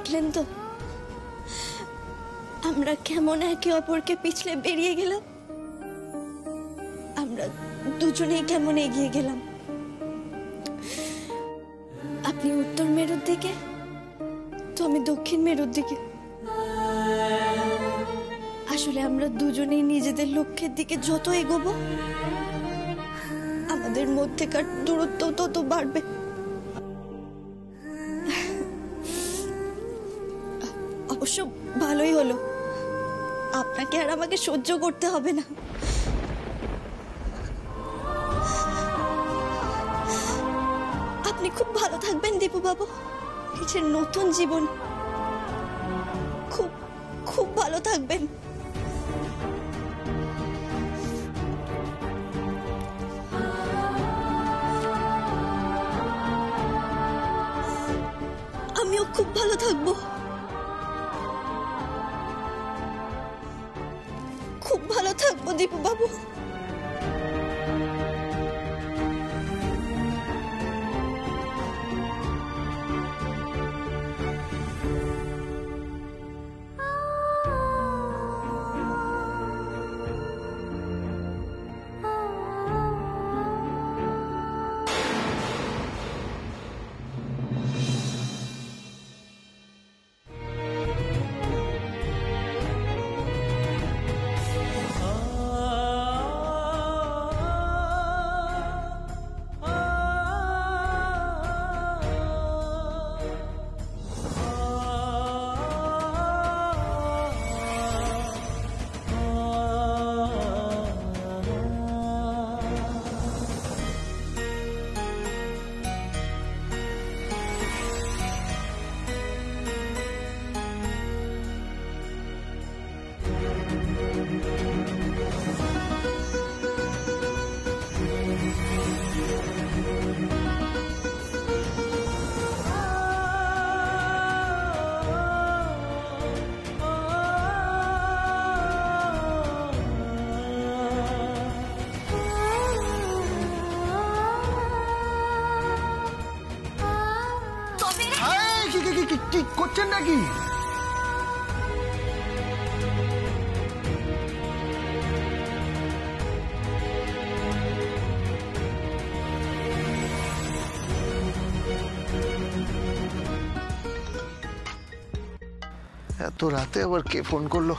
দেখলেন তো আমরা কেমন একে অপরকে পিছলে বেরিয়ে গেলাম, আমরা দুজনেই কেমন এগিয়ে গেলাম। আপনি উত্তর মেরুর দিকে, তো আমি দক্ষিণ মেরুর দিকে। আসলে আমরা দুজনেই নিজেদের লক্ষ্যের দিকে যত এগোবো আমাদের মধ্যেকার দূরত্ব তত বাড়বে। অবশ্য ভালোই হলো, আপনাকে আর আমাকে সহ্য করতে হবে না। আপনি খুব ভালো থাকবেন দীপু বাবু, নিজের নতুন জীবন খুব খুব ভালো থাকবেন। আমিও খুব ভালো থাকবো, খুব ভালো থাকবো দীপু বাবু। কি করছেন নাকি? এত রাতে আবার কে ফোন করলো?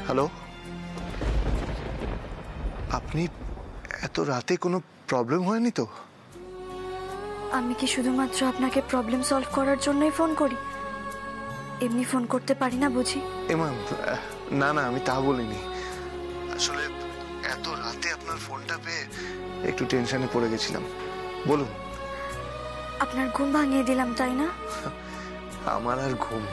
হ্যালো, আপনি এত রাতে কোনো প্রবলেম হয়নি তো? আমি কি শুধুমাত্র আপনাকে প্রবলেম সলভ করার জন্যই ফোন করি? এমনি ফোন করতে পারি না বুঝি? এমন না না, আমি তা বলিনি। আসলে এত রাতে আপনার ফোনটা পেয়ে একটু টেনশনে পড়ে গেছিলাম। বলুন। আপনার ঘুম ভাঙিয়ে দিলাম তাই না? আমার আর ঘুম?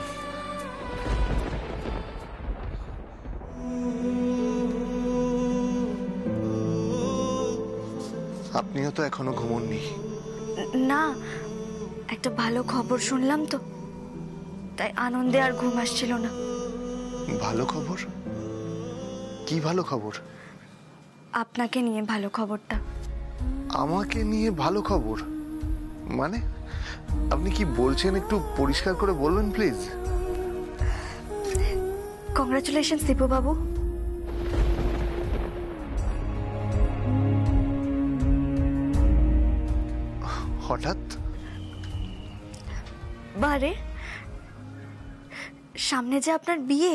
আপনিও তো এখনো ঘুমোননি। না, একটা ভালো খবর শুনলাম তো, তাই আনন্দে আর ঘুম আসছিল না। ভালো খবর? কি ভালো খবর? আপনাকে নিয়ে ভালো খবরটা। আমাকে নিয়ে ভালো খবর মানে? আপনি কি বলছেন একটু পরিষ্কার করে বলবেন প্লিজ? কংগ্রাচুলেশনস দীপু বাবু। হঠাৎ? বারে, সামনে যে আপনার বিয়ে।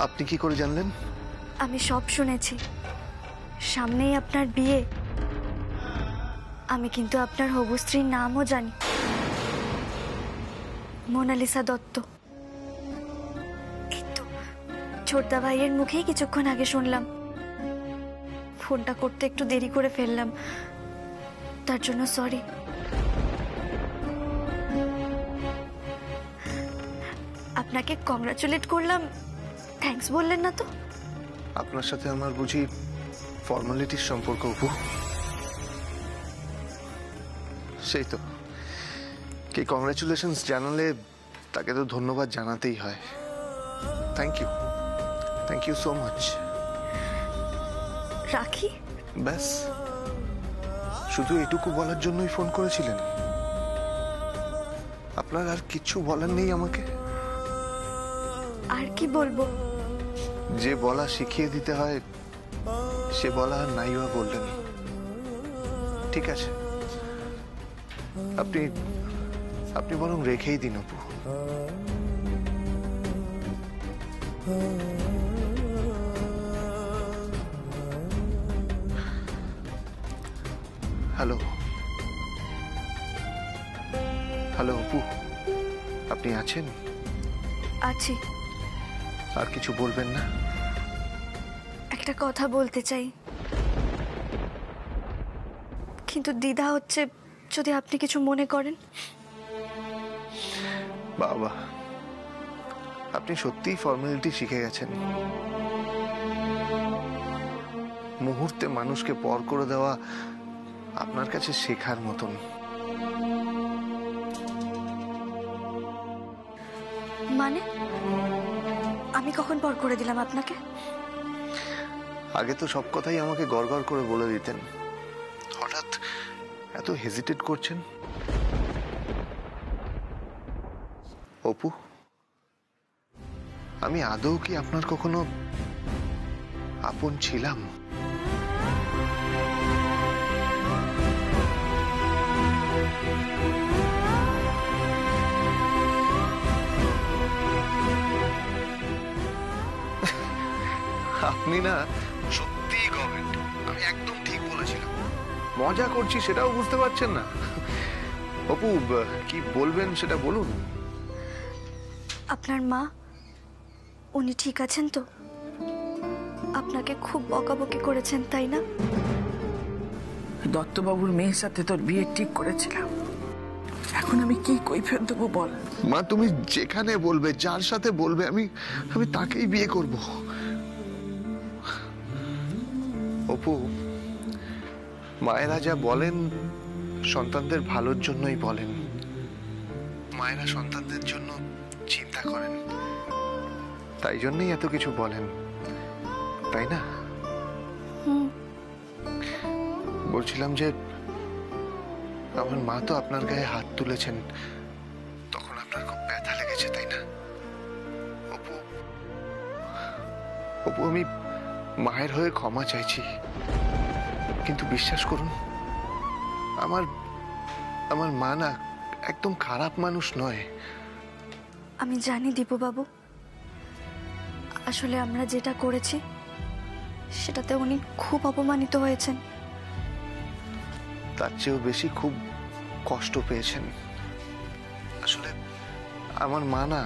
আপনি কি করে জানলেন? আমি সব শুনেছি, সামনেই আপনার বিয়ে। আমি কিন্তু আপনার হবু স্ত্রীর নামও জানি, মোনালিসা দত্ত। এই তো ছোটদা ভাইয়ের মুখেই কিছুক্ষণ আগে শুনলাম। ফোনটা করতে একটু দেরি করে ফেললাম, তার জন্য সরি। আপনাকে কংগ্রাচুলেট করলাম, থ্যাঙ্কস বললেন না তো? আপনার সাথে আমার বুঝি ফর্মালিটির সম্পর্ক অপু? সেই তো, কে কংগ্রাচুলেশনস জানালে তাকে তো ধন্যবাদ জানাতেই হয়। Thank you so much. রাখি? ব্যাস, শুধু এটুকু বলার জন্যই ফোন করেছিলেন? আপনার আর কিছু বলার নেই আমাকে? আর কি বলবো? যে বলা শিখিয়ে দিতে হয় সে বলা আর নাই বা বললেন। ঠিক আছে, আপনি বরং রেখেই দিন অপু। হ্যালো হ্যালো অপু, আপনি আছেন? আছি। আর কিছু বলবেন না? একটা কথা বলতে চাই, কিন্তু দ্বিধা হচ্ছে যদি আপনি কিছু মনে করেন। বাবা, আপনি সত্যিই ফর্মালিটি শিখে গেছেন। মুহূর্তে মানুষকে পর করে দেওয়া আপনার কাছে শেখার মতন। মানে আমি কখন পর করে দিলাম আপনাকে? আগে তো সব কথাই আমাকে গড়গড় করে বলে দিতেন, হঠাৎ এত হেজিটেট করছেন। অপু, আমি আদৌ কি আপনার কখনো আপন ছিলাম? আপনি না সত্যিই গভর্নমেন্ট, আমি একদম ঠিক বলেছিলাম। মজা করছি সেটাও বুঝতে পারছেন না? অপু, কি বলবেন সেটা বলুন। আপনার মা, উনি ঠিক আছেন তো? আপনাকে খুব বকাবকি করেছেন তাই না? দত্তবাবুর মেয়ের সাথে তোর বিয়ে ঠিক করেছিলাম, এখন আমি কি কৈফিয়ত দেবো বল? মা, তুমি যেখানে বলবে, যার সাথে বলবে, আমি তাকেই বিয়ে করব। অপু, মায়েরা যা বলেন সন্তানদের ভালোর জন্যই বলেন। মায়েরা সন্তানদের জন্য চিন্তা করেন, তাই জন্যই এত কিছু বলেন, তাই না? বলছিলাম যে আমার মা তো আপনার গায়ে হাত তুলেছেন, তখন আপনার খুব ব্যথা লেগেছে, তাই না? অপু, আমি মায়ের হয়ে ক্ষমা চাইছি, কিন্তু বিশ্বাস করুন, আমার মা না একদম খারাপ মানুষ নয়। আমি জানি দীপুবাবু, আসলে আমরা যেটা করেছি সেটাতে উনি খুব অপমানিত হয়েছেন। তার চেয়েও বেশি খুব কষ্ট পেয়েছেন। আসলে আমার মা না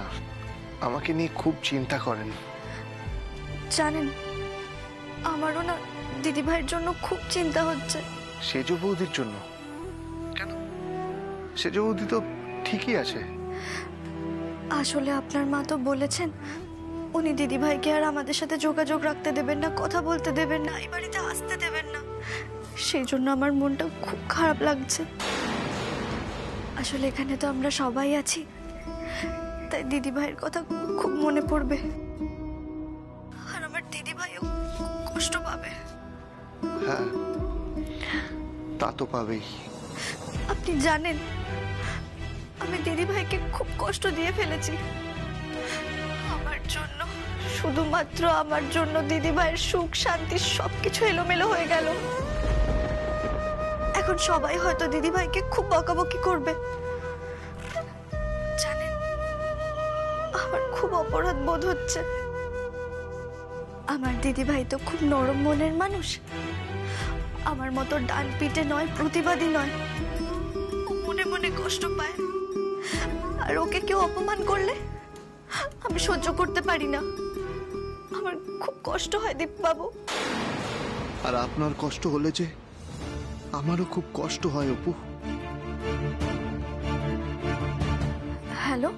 আমাকে নিয়ে খুব চিন্তা করেন। জানেন, আমারও না দিদিভাইয়ের জন্য খুব চিন্তা হচ্ছে। সেজ বৌদির জন্য? কেন? সেজ বৌদি তো ঠিকই আছে। আসলে আপনার মা তো বলেছেন উনি দিদিভাইকে আর আমাদের সাথে যোগাযোগ রাখতে দেবেন না, কথা বলতে দেবেন না, এই বাড়িতে আসতে দেবেন না। সেই জন্য আমার মনটা খুব খারাপ লাগছে। আসলে এখানে তো আমরা সবাই আছি, তাই দিদিভাইয়ের কথা খুব মনে পড়বে, আর আমার দিদিভাইও খুব কষ্ট পাবে। হ্যাঁ, তা তো পাবেই। আপনি জানেন আমি দিদিভাইকে খুব কষ্ট দিয়ে ফেলেছি। আমার জন্য, শুধুমাত্র আমার জন্য দিদিভাইয়ের সুখ শান্তি সবকিছু এলোমেলো হয়ে গেল। এখন সবাই হয়তো দিদিভাইকে খুব বকাবকি করবে। জানেন, আমার খুব অপরাধ বোধ হচ্ছে। আমার দিদিভাই তো খুব নরম মনের মানুষ, আমার মতো ডান পিটে নয়, প্রতিবাদী নয়। ও মনে মনে কষ্ট পায়, আর ওকে কেউ অপমান করলে আমি সহ্য করতে পারি না। আমার খুব কষ্ট হয় দীপবাবু। আর আপনার কষ্ট হলে যে আমারও খুব কষ্ট হয় অপু। হ্যালো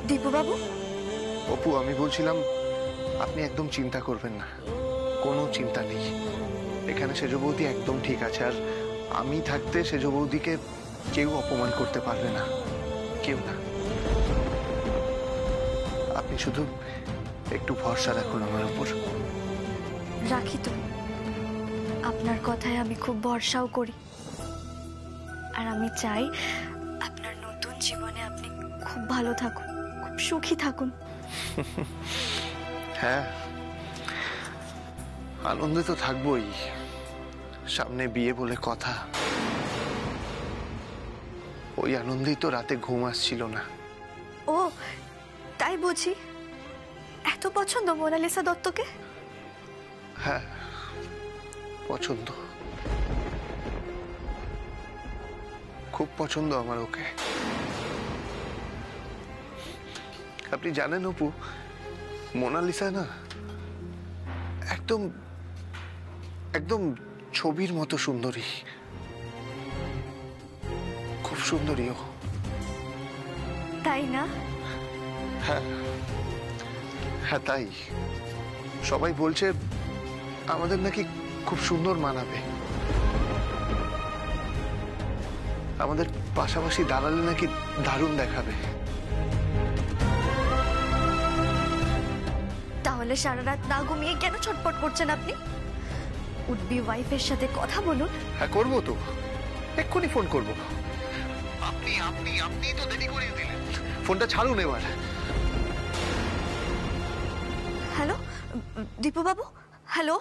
দীপু বাবু। অপু, আমি বলছিলাম আপনি একদম চিন্তা করবেন না, কোনো চিন্তা নেই। এখানে সেজ বৌদি একদম ঠিক আছে, আর আমি থাকতে সেজ বৌদিকে কেউ অপমান করতে পারবে না, কেউ না। আপনি শুধু একটু ভরসা রাখুন আমার উপর। রাখি তো, আপনার কথায় আমি খুব ভরসাও করি, আর আমি চাই আপনার নতুন জীবনে আপনি খুব ভালো থাকুন, খুব সুখী থাকুন। হ্যাঁ, আনন্দে তো থাকবোই। সামনে বিয়ে বলে কথা, ওই আনন্দেই তো রাতে ঘুম আসছিল না। ও তাই বুঝি? এত পছন্দ মোনালিসা দত্তকে? হ্যাঁ, পছন্দ, খুব পছন্দ আমার ওকে। আপনি জানেন অপু, মোনালিসা না একদম একদম ছবির মতো সুন্দরী, খুব সুন্দরী ও। তাই না? হ্যাঁ হ্যাঁ, তাই। সবাই বলছে আমাদের নাকি খুব সুন্দর মানাবে, আমাদের পাশাপাশি দাঁড়ালে নাকি দারুণ দেখাবে। তাহলে সারা রাত না ঘুমিয়ে কেন ছটপট করছেন আপনি? উডবি ওয়াইফের সাথে কথা বলুন। হ্যাঁ, করবো তো, এক্ষুনি ফোন করবো। আপনি আপনি আপনি তো দেরি করিয়ে দিলেন, ফোনটা ছাড়ুন এবার। হ্যালো দীপু বাবু, হ্যালো।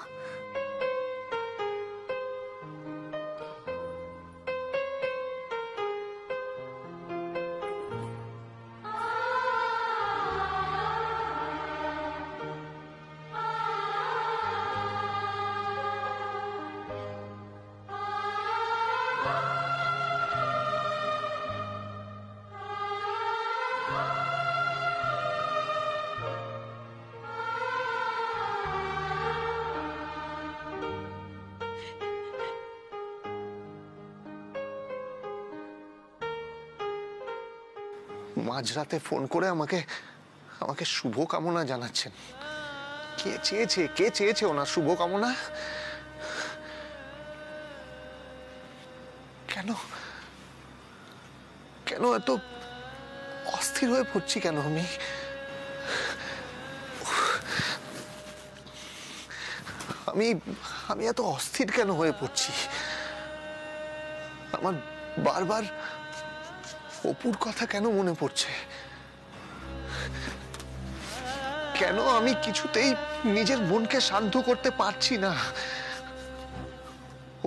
মাঝরাতে ফোন করে আমাকে আমাকে শুভ কামনা জানাচ্ছেন। কে চেয়েছে ওনার শুভ কামনা? কেন কেন এত অস্থির হয়ে পড়ছি কেন আমি? আমি আমি এত অস্থির কেন হয়ে পড়ছি? আমার বারবার অপুর কথা কেন মনে পড়ছে? কেন আমি কিছুতেই নিজের মনকে শান্ত করতে পারছি না?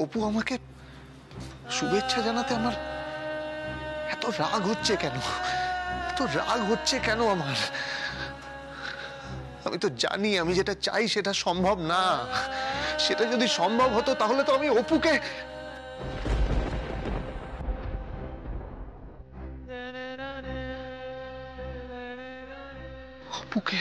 অপু আমাকে শুভেচ্ছা জানাতে আমার এত রাগ হচ্ছে কেন? এত রাগ হচ্ছে কেন আমার? আমি তো জানি আমি যেটা চাই সেটা সম্ভব না। সেটা যদি সম্ভব হতো তাহলে তো আমি অপুকে অপুকে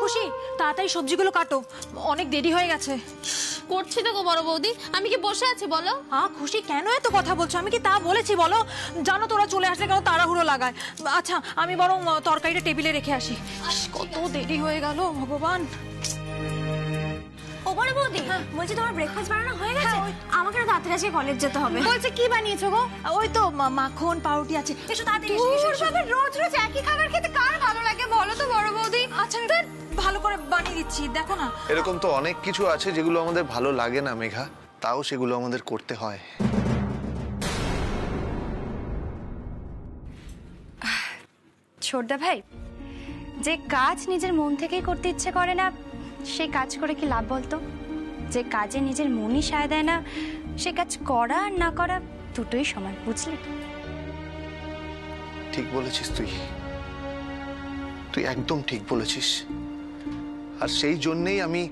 খুশি, তাড়াতাড়ি সবজিগুলো কাটো, অনেক দেরি হয়ে গেছে। করছি তো গো বড় বৌদি, আমি কি বসে আছি বলো? খুশি, কেন এত কথা বলছো? আমি কি তা বলেছি বলো? জানো তোরা চলে আসলে কেন তাড়াহুড়ো লাগায়। আচ্ছা, আমি বরং তরকারিটা টেবিলে রেখে আসি। কত দেরি হয়ে গেল ভগবান। ও বড় বৌদি, বলছি তোমার ব্রেকফাস্ট বানানো হয়ে গেছে? আমাকে না তাড়াতাড়ি আজকে কলেজ যেতে হবে। বলছে কি বানিয়েছো গো? ওই তো মাখন পাউরুটি আছে, এসো তাড়াতাড়ি এসো, এসো, এসো। রোজ রোজ একই খাবার খেতে কার ভালো লাগে বলো তো বড় বৌদি? আচ্ছা আমি ভালো করে বানিয়ে দিচ্ছি, দেখো না। এরকম তো অনেক কিছু আছে যেগুলো আমাদের ভালো লাগে না মেঘা, তাও সেগুলো আমাদের করতে হয়। ছোটদা ভাই, যে কাজ নিজের মন থেকেই করতে ইচ্ছে করে না সেই কাজ করে কি লাভ বলতো? যে কাজে নিজের মনই সায় দেয় না সে কাজ করা আর না করা দুটোই সমান, বুঝলি? ঠিক বলেছিস তুই, তুই একদম ঠিক বলেছিস। আর সেই জন্যেই আমি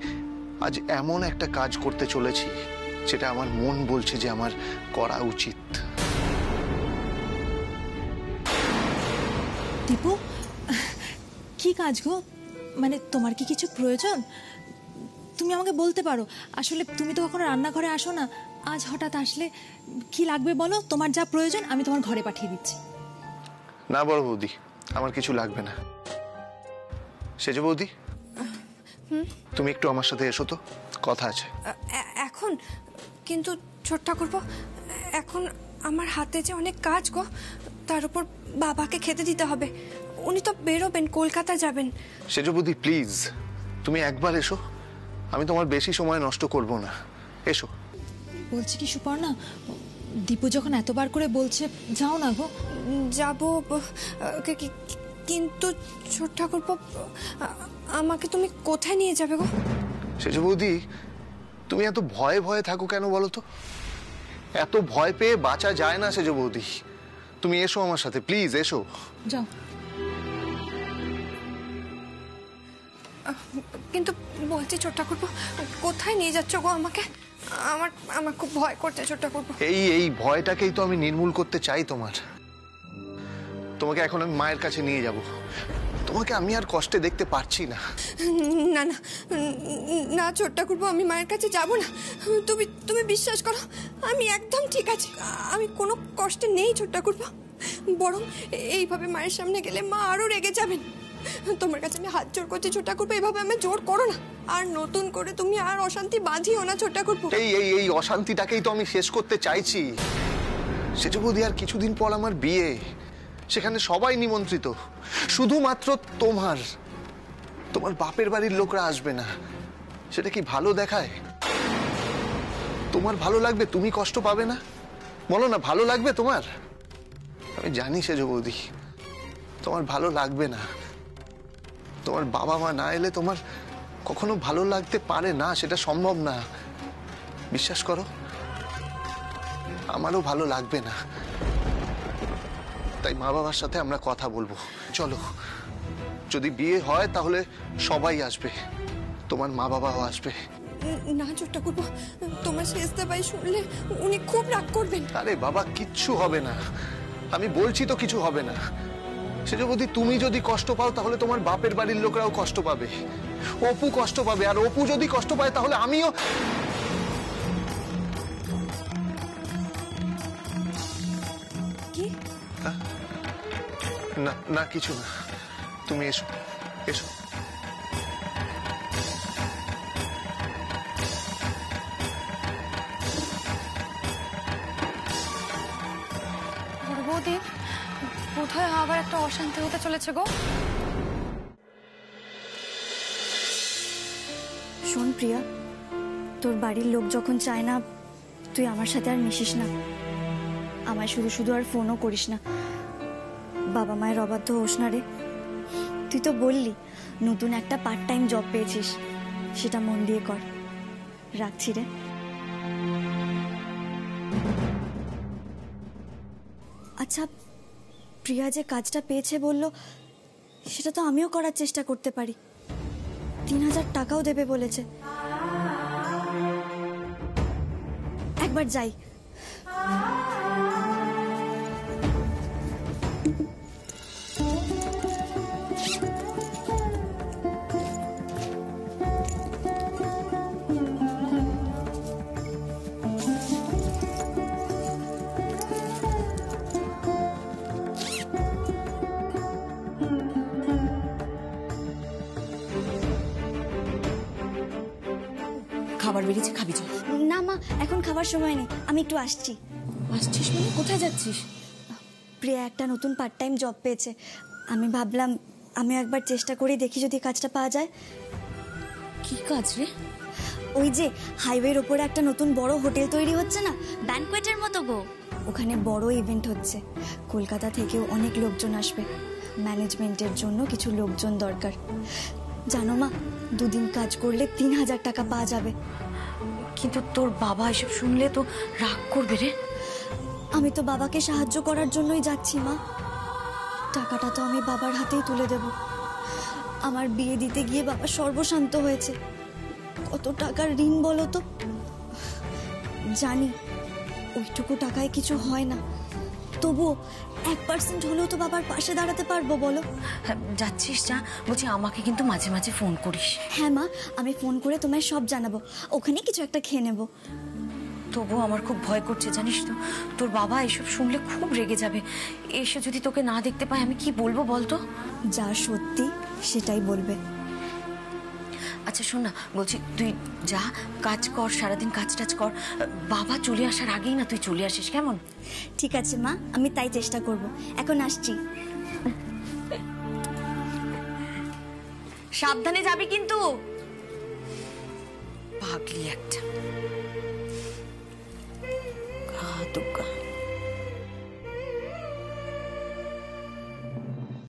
আজ এমন একটা কাজ করতে চলেছি যেটা আমার মন বলছে যে আমার করা উচিত। দীপু, কি কাজ গো? মানে তোমার কি কিছু প্রয়োজন? তুমি আমাকে বলতে পারো। আসলে তুমি তো কখনো রান্নাঘরে আসো না, আজ হঠাৎ আসলে। কি লাগবে বলো, তোমার যা প্রয়োজন আমি তোমার ঘরে পাঠিয়ে দিচ্ছি। না বড় বৌদি, আমার কিছু লাগবে না। সেজ বৌদি, তুমি একটু আমার সাথে এসো তো, কথা আছে। এখন কিন্তু ছোট ঠাকুরপো, এখন আমার হাতে যে অনেক কাজ গো, তার উপর বাবাকে খেতে দিতে হবে। উনি তো বেরোবেন, কলকাতা যাবেন। সেজ বৌদি প্লিজ, তুমি একবার এসো, আমি তোমার বেশি সময় নষ্ট করব না, এসো। বলছি কি সুপর্ণা, দীপু যখন এতবার করে বলছে যাও না গো। যাবো, কিন্তু ছোট ঠাকুরপো আমাকে তুমি কোথায় নিয়ে যাবে গো? সেজ বৌদি, তুমি এত ভয়ে ভয়ে থাকো কেন বলো তো? এত ভয় পেয়ে বাঁচা যায় না সেজ বৌদি। তুমি এসো আমার সাথে, প্লিজ এসো। যাও। কিন্তু বলছি ছোট ঠাকুরপো, কোথায় নিয়ে যাচ্ছ গো আমাকে? আমার আমার খুব ভয় করছে ছোট ঠাকুরপো। এই ভয়টাকেই তো আমি নির্মূল করতে চাই তোমার। তোমাকে এখন আমি মায়ের কাছে নিয়ে যাব। তোমাকে আমি আর কষ্টে দেখতে পারছি না। না না না ছোট ঠাকুরপো, আমি মায়ের কাছে যাব না। তুমি তুমি বিশ্বাস করো, আমি একদম ঠিক আছি। আমি কোনো কষ্টে নেই ছোট ঠাকুরপো। বরং এইভাবে মায়ের সামনে গেলে মা আরো রেগে যাবেন। তোমার কাছে আমি হাত জোর করছি ছোট ঠাকুরপো, এইভাবে আমি জোর করো না। আর নতুন করে তুমি আর অশান্তি বাঁধিও না ছোট ঠাকুরপো। এই অশান্তিটাকেই তো আমি শেষ করতে চাইছি। সেজ বৌদি, আর কিছুদিন পর আমার বিয়ে, সেখানে সবাই নিমন্ত্রিত, শুধুমাত্র তোমার বাপের বাড়ির লোকরা আসবে না। সেটা কি ভালো দেখায়? তোমার ভালো লাগবে, তুমি কষ্ট পাবে না? বলো না, ভালো লাগবে তোমার? আমি জানি সেজ বৌদি, তোমার ভালো লাগবে না। তোমার বাবা মা না এলে তোমার কখনো ভালো লাগতে পারে না, সেটা সম্ভব না। বিশ্বাস করো, আমারও ভালো লাগবে না। তাই মা বাবার সাথে আমরা কথা বলবো। চলো, যদি বিয়ে হয় তাহলে সবাই আসবে, তোমার মা বাবাও আসবে। না ছোট ঠাকুরপো, তোমার শেষদা ভাই শুনলে উনি খুব রাগ করবেন। আরে বাবা, কিচ্ছু হবে না, আমি বলছি তো কিছু হবে না। সেজ বৌদি, তুমি যদি কষ্ট পাও তাহলে তোমার বাপের বাড়ির লোকরাও কষ্ট পাবে, অপু কষ্ট পাবে। আর অপু যদি কষ্ট পায় তাহলে আমিও। কি? না না, কিছু না, তুমি এসো এসো। বৌদি, বোধহয় আবার একটা অশান্তি হতে চলেছে গো। শোন প্রিয়া, তোর বাড়ির লোক যখন চায় না তুই আমার সাথে আর মিশিস না, আমায় শুধু শুধু আর ফোনও করিস না, বাবা মায়ের অবাধ্য হোস না রে। তুই তো বললি নতুন একটা পার্ট টাইম জব পেয়েছিস, সেটা মন দিয়ে কর। রাখছি রে। আচ্ছা, প্রিয়া যে কাজটা পেয়েছে বললো, সেটা তো আমিও করার চেষ্টা করতে পারি। 3000 টাকাও দেবে বলেছে। একবার যাই। খাবার বেরিয়েছে, খাবি চল। না মা, এখন খাবার সময় নেই, আমি একটু আসছি। আসছিস মানে? কোথায় যাচ্ছিস? প্রিয়া একটা নতুন পার্ট টাইম জব পেয়েছে, আমি ভাবলাম আমি একবার চেষ্টা করে দেখি যদি কাজটা পাওয়া যায়। কি কাজ রে? ওই যে হাইওয়ের ওপরে একটা নতুন বড় হোটেল তৈরি হচ্ছে না, ব্যানকোয়েটের মতো গো, ওখানে বড় ইভেন্ট হচ্ছে, কলকাতা থেকেও অনেক লোকজন আসবে, ম্যানেজমেন্টের জন্য কিছু লোকজন দরকার। জানো মা, 2 দিন কাজ করলে 3000 টাকা পাওয়া যাবে। কিন্তু তোর বাবা এসব শুনলে তো রাগ করবে রে। আমি তো বাবাকে সাহায্য করার জন্যই যাচ্ছি মা, টাকাটা তো আমি বাবার হাতেই তুলে দেব। আমার বিয়ে দিতে গিয়ে বাবা সর্বশান্ত হয়েছে, কত টাকার ঋণ বলো তো। জানি ওইটুকু টাকায় কিছু হয় না, তবুও 1% হলেও তো বাবার পাশে দাঁড়াতে পারবো বলো। যাচ্ছিস যা, বলছি আমাকে কিন্তু মাঝে মাঝে ফোন করিস। হ্যাঁ মা, আমি ফোন করে তোমায় সব জানাবো, ওখানে কিছু একটা খেয়ে নেবো। তবুও আমার খুব ভয় করছে জানিস তো, তোর বাবা এসব শুনলে খুব রেগে যাবে। এসে যদি তোকে না দেখতে পায় আমি কি বলবো বলতো? যা সত্যি সেটাই বলবে। আচ্ছা শোন না, বলছি তুই যা, কাজ কর, সারাদিন কাজ টাজ কর, বাবা চলে আসার আগেই না তুই চলে আসিস, কেমন? ঠিক আছে মা, আমি তাই চেষ্টা করব, এখন আসছি। সাবধানে যাবি কিন্তু। পাগলি একটা। দুগ্গা।